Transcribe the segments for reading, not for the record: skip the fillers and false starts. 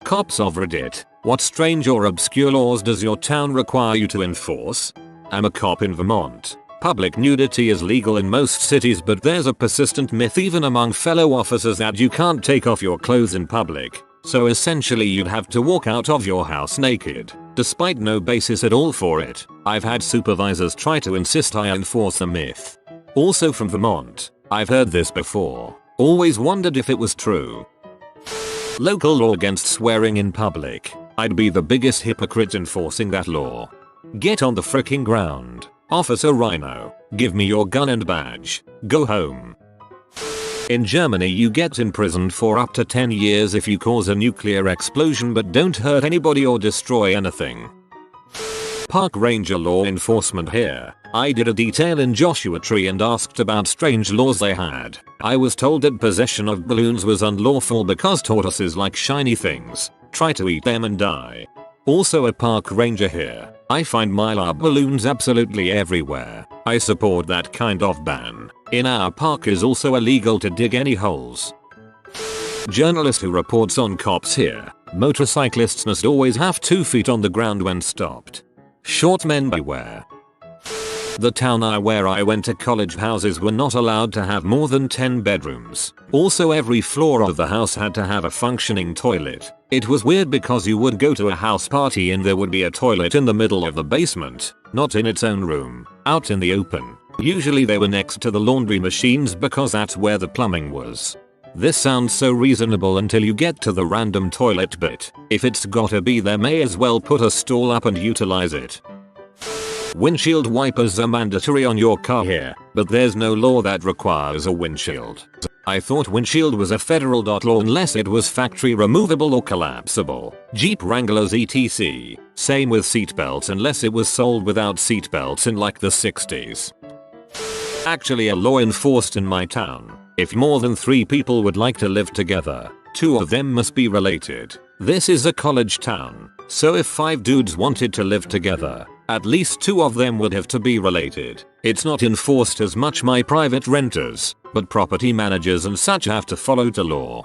Cops of Reddit, what strange or obscure laws does your town require you to enforce? I'm a cop in Vermont. Public nudity is legal in most cities, but there's a persistent myth even among fellow officers that you can't take off your clothes in public. So essentially you'd have to walk out of your house naked, despite no basis at all for it. I've had supervisors try to insist I enforce the myth. Also from Vermont, I've heard this before. Always wondered if it was true. Local law against swearing in public. I'd be the biggest hypocrite enforcing that law. Get on the fricking ground. Officer Rhino, give me your gun and badge. Go home. In Germany you get imprisoned for up to 10 years if you cause a nuclear explosion but don't hurt anybody or destroy anything. Park ranger law enforcement here. I did a detail in Joshua Tree and asked about strange laws they had. I was told that possession of balloons was unlawful because tortoises like shiny things. Try to eat them and die. Also a park ranger here. I find mylar balloons absolutely everywhere. I support that kind of ban. In our park is also illegal to dig any holes. Journalist who reports on cops here. Motorcyclists must always have 2 feet on the ground when stopped. Short men beware. The town where I went to college, houses were not allowed to have more than 10 bedrooms. Also every floor of the house had to have a functioning toilet. It was weird because you would go to a house party and there would be a toilet in the middle of the basement, not in its own room, out in the open. Usually they were next to the laundry machines because that's where the plumbing was. This sounds so reasonable until you get to the random toilet bit. If it's gotta be there, may as well put a stall up and utilize it. Windshield wipers are mandatory on your car here, but there's no law that requires a windshield. I thought windshield was a federal law unless it was factory removable or collapsible. Jeep Wranglers etc. Same with seatbelts unless it was sold without seatbelts in like the 60s. Actually a law enforced in my town. If more than 3 people would like to live together, 2 of them must be related. This is a college town, so if 5 dudes wanted to live together, at least 2 of them would have to be related. It's not enforced as much by private renters, but property managers and such have to follow the law.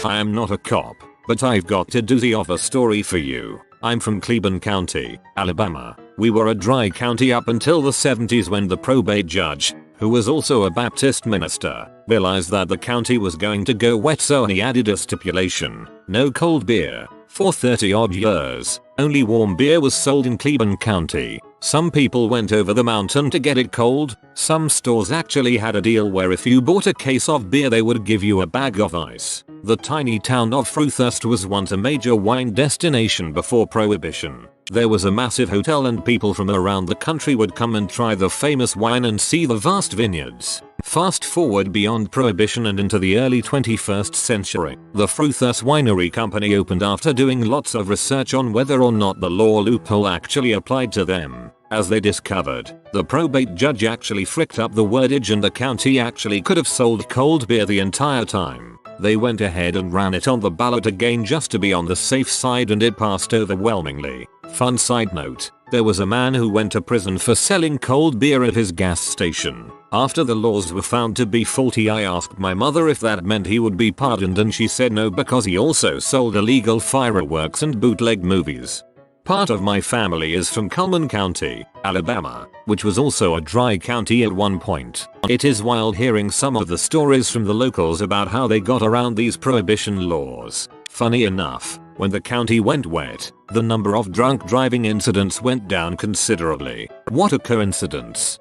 I am not a cop, but I've got a doozy of a story for you. I'm from Cleburne County, Alabama. We were a dry county up until the 70s when the probate judge, who was also a Baptist minister, realized that the county was going to go wet, so he added a stipulation: no cold beer. For 30 odd years, only warm beer was sold in Cleburne County. Some people went over the mountain to get it cold. Some stores actually had a deal where if you bought a case of beer they would give you a bag of ice. The tiny town of Fruithurst was once a major wine destination before Prohibition. There was a massive hotel and people from around the country would come and try the famous wine and see the vast vineyards. Fast forward beyond Prohibition and into the early 21st century. The Fruithurst Winery Company opened after doing lots of research on whether or not the law loophole actually applied to them. As they discovered, the probate judge actually fricked up the wordage and the county actually could have sold cold beer the entire time. They went ahead and ran it on the ballot again just to be on the safe side and it passed overwhelmingly. Fun side note, there was a man who went to prison for selling cold beer at his gas station. After the laws were found to be faulty, I asked my mother if that meant he would be pardoned and she said no because he also sold illegal fireworks and bootleg movies. Part of my family is from Cullman County, Alabama, which was also a dry county at one point. It is wild hearing some of the stories from the locals about how they got around these prohibition laws. Funny enough, when the county went wet, the number of drunk driving incidents went down considerably. What a coincidence.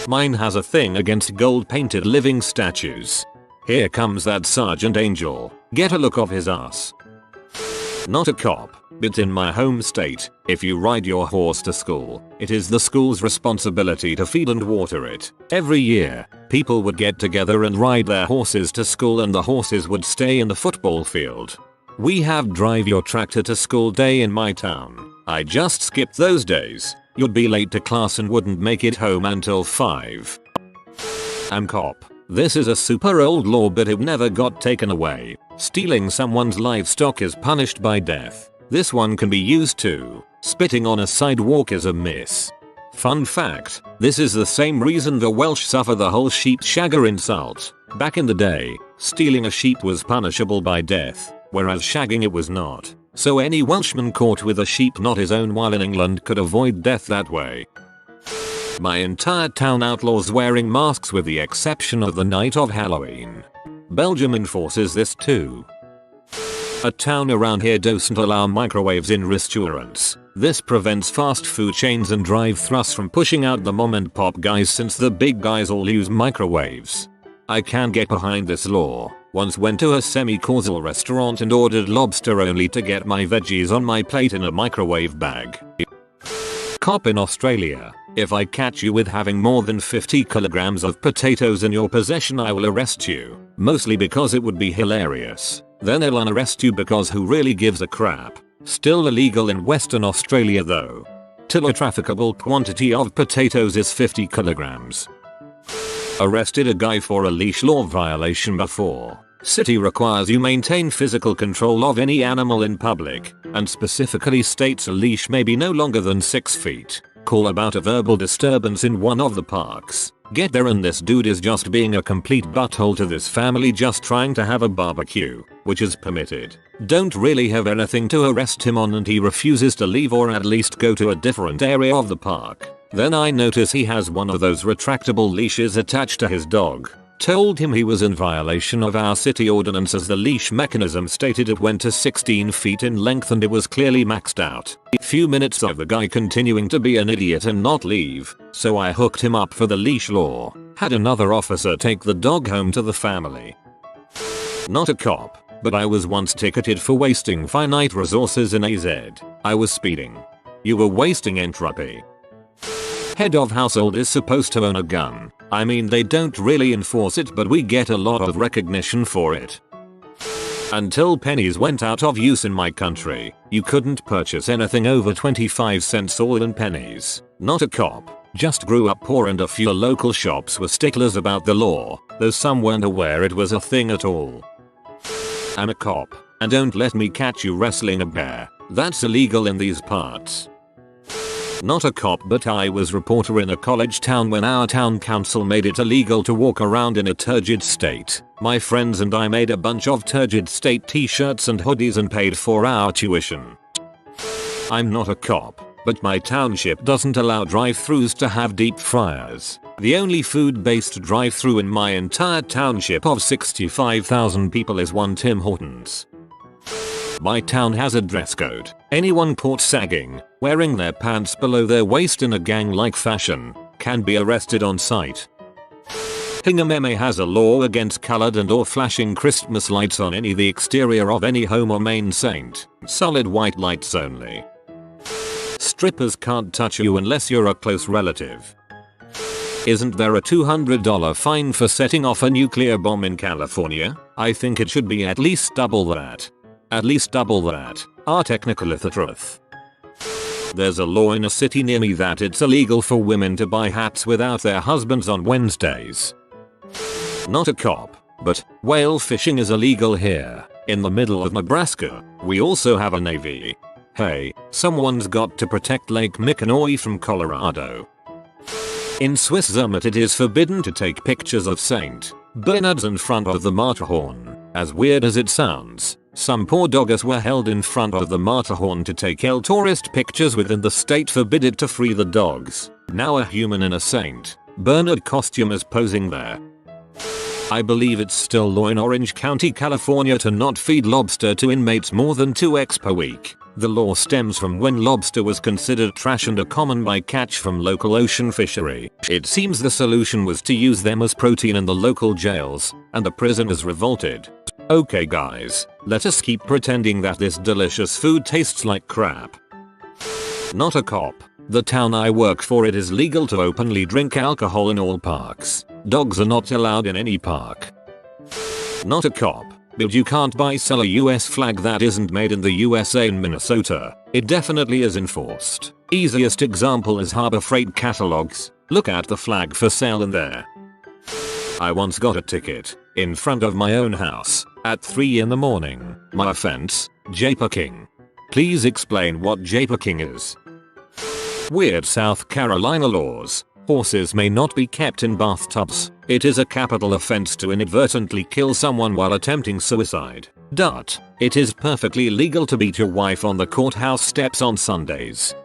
Mine has a thing against gold painted living statues. Here comes that Sergeant Angel. Get a look of his ass. Not a cop, but in my home state, if you ride your horse to school, it is the school's responsibility to feed and water it. Every year, people would get together and ride their horses to school and the horses would stay in the football field. We have drive your tractor to school day in my town. I just skipped those days. You'd be late to class and wouldn't make it home until 5. I'm cop. This is a super old law but it never got taken away. Stealing someone's livestock is punished by death. This one can be used too. Spitting on a sidewalk is a miss. Fun fact, this is the same reason the Welsh suffer the whole sheep shagger insult. Back in the day, stealing a sheep was punishable by death. whereas shagging it was not. So any Welshman caught with a sheep not his own while in England could avoid death that way. My entire town outlaws wearing masks with the exception of the night of Halloween. Belgium enforces this too. A town around here doesn't allow microwaves in restaurants. This prevents fast food chains and drive-thrus from pushing out the mom and pop guys since the big guys all use microwaves. I can get behind this law. Once went to a semi-causal restaurant and ordered lobster only to get my veggies on my plate in a microwave bag. Cop in Australia. If I catch you with having more than 50 kilograms of potatoes in your possession I will arrest you. Mostly because it would be hilarious. Then they'll unarrest you because who really gives a crap. Still illegal in Western Australia though. Till a trafficable quantity of potatoes is 50 kilograms. Arrested a guy for a leash law violation before. City requires you maintain physical control of any animal in public, and specifically states a leash may be no longer than 6 feet. Call about a verbal disturbance in one of the parks. Get there and this dude is just being a complete butthole to this family just trying to have a barbecue, which is permitted. Don't really have anything to arrest him on and he refuses to leave or at least go to a different area of the park. Then I notice he has one of those retractable leashes attached to his dog. Told him he was in violation of our city ordinance as the leash mechanism stated it went to 16 feet in length and it was clearly maxed out. Few minutes of the guy continuing to be an idiot and not leave, so I hooked him up for the leash law. Had another officer take the dog home to the family. Not a cop, but I was once ticketed for wasting finite resources in AZ. I was speeding. You were wasting entropy. Head of household is supposed to own a gun. I mean they don't really enforce it but we get a lot of recognition for it. Until pennies went out of use in my country, you couldn't purchase anything over 25 cents all in pennies. Not a cop, just grew up poor and a few local shops were sticklers about the law, though some weren't aware it was a thing at all. I'm a cop, and don't let me catch you wrestling a bear. That's illegal in these parts. Not a cop but I was reporter in a college town when our town council made it illegal to walk around in a turgid state. My friends and I made a bunch of turgid state t-shirts and hoodies and paid for our tuition. I'm not a cop, but my township doesn't allow drive-thrus to have deep fryers. The only food-based drive-thru in my entire township of 65,000 people is one Tim Hortons. My town has a dress code. Anyone caught sagging, wearing their pants below their waist in a gang-like fashion, can be arrested on sight. Hingham has a law against colored and or flashing Christmas lights on the exterior of any home or main saint. Solid white lights only. Strippers can't touch you unless you're a close relative. Isn't there a $200 fine for setting off a nuclear bomb in California? I think it should be at least double that. At least double that. Our technical is the truth. There's a law in a city near me that it's illegal for women to buy hats without their husbands on Wednesdays. Not a cop, but whale fishing is illegal here, in the middle of Nebraska. We also have a navy. Hey, someone's got to protect Lake Miconoi from Colorado. In Swiss Zermatt it is forbidden to take pictures of St. Bernards in front of the Matterhorn. As weird as it sounds, some poor doggers were held in front of the Matterhorn to take tourist pictures within the state forbid to free the dogs. Now a human in a St. Bernard costume is posing there. I believe it's still law in Orange County, California to not feed lobster to inmates more than 2 eggs per week. The law stems from when lobster was considered trash and a common bycatch from local ocean fishery. It seems the solution was to use them as protein in the local jails, and the prisoners revolted. Okay guys, let us keep pretending that this delicious food tastes like crap. Not a cop. The town I work for it is legal to openly drink alcohol in all parks. Dogs are not allowed in any park. Not a cop. But you can't buy sell a US flag that isn't made in the USA in Minnesota. It definitely is enforced. Easiest example is Harbor Freight catalogs. Look at the flag for sale in there. I once got a ticket, in front of my own house, at 3 in the morning. My offense, japacking. Please explain what japacking is. Weird South Carolina laws. Horses may not be kept in bathtubs. It is a capital offense to inadvertently kill someone while attempting suicide. It is perfectly legal to beat your wife on the courthouse steps on Sundays.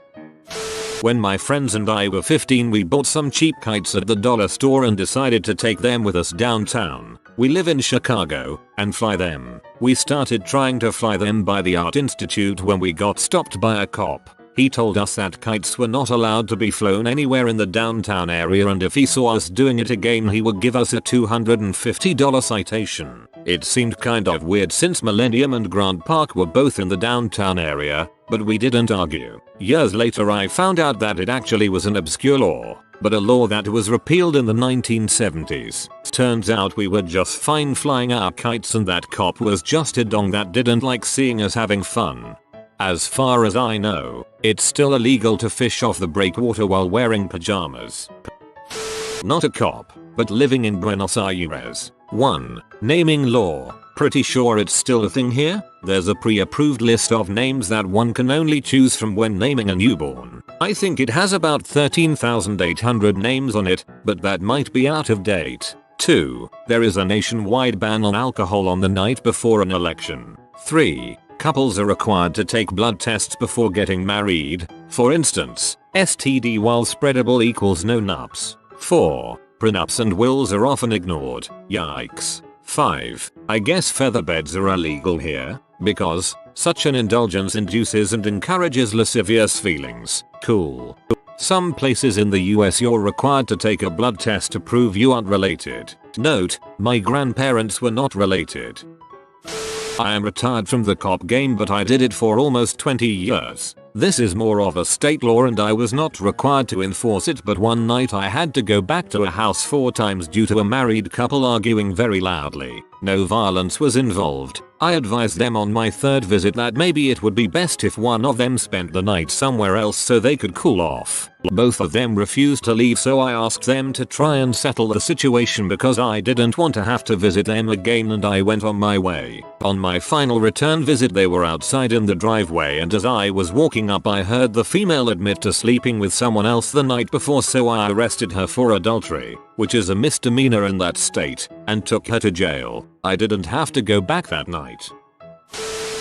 When my friends and I were 15, we bought some cheap kites at the dollar store and decided to take them with us downtown. We live in Chicago and fly them. We started trying to fly them by the Art Institute when we got stopped by a cop. He told us that kites were not allowed to be flown anywhere in the downtown area, and if he saw us doing it again he would give us a $250 citation. It seemed kind of weird since Millennium and Grant Park were both in the downtown area, but we didn't argue. Years later I found out that it actually was an obscure law, but a law that was repealed in the 1970s. Turns out we were just fine flying our kites and that cop was just a dong that didn't like seeing us having fun. As far as I know, it's still illegal to fish off the breakwater while wearing pajamas. Not a cop, but living in Buenos Aires. 1. Naming law. Pretty sure it's still a thing here. There's a pre-approved list of names that one can only choose from when naming a newborn. I think it has about 13,800 names on it, but that might be out of date. 2. There is a nationwide ban on alcohol on the night before an election. 3. Couples are required to take blood tests before getting married. For instance, STD while spreadable equals no nups. 4. Prenups and wills are often ignored. Yikes. 5. I guess feather beds are illegal here, because such an indulgence induces and encourages lascivious feelings. Cool. Some places in the US you're required to take a blood test to prove you aren't related. Note, my grandparents were not related. I am retired from the cop game, but I did it for almost 20 years. This is more of a state law and I was not required to enforce it, but one night I had to go back to a house 4 times due to a married couple arguing very loudly. No violence was involved. I advised them on my 3rd visit that maybe it would be best if one of them spent the night somewhere else so they could cool off. Both of them refused to leave, so I asked them to try and settle the situation because I didn't want to have to visit them again, and I went on my way. On my final return visit they were outside in the driveway, and as I was walking up I heard the female admit to sleeping with someone else the night before, so I arrested her for adultery, which is a misdemeanor in that state, and took her to jail. I didn't have to go back that night.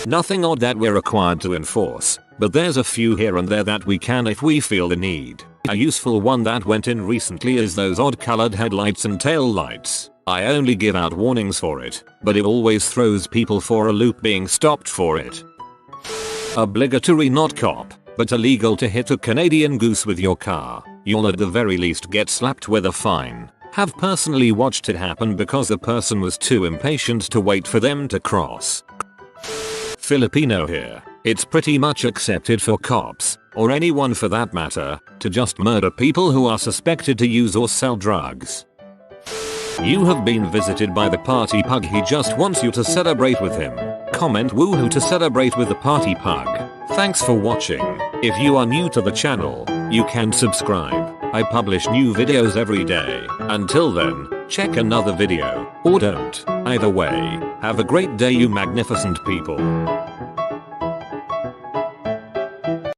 Nothing odd that we're required to enforce, but there's a few here and there that we can if we feel the need. A useful one that went in recently is those odd colored headlights and tail lights. I only give out warnings for it, but it always throws people for a loop being stopped for it. Obligatory, not cop, but illegal to hit a Canadian goose with your car. You'll at the very least get slapped with a fine. Have personally watched it happen because the person was too impatient to wait for them to cross. Filipino here. It's pretty much accepted for cops, or anyone for that matter, to just murder people who are suspected to use or sell drugs. You have been visited by the party pug. He just wants you to celebrate with him. Comment woohoo to celebrate with the party pug. Thanks for watching. If you are new to the channel, you can subscribe. I publish new videos every day. Until then, check another video, or don't. Either way, have a great day you magnificent people.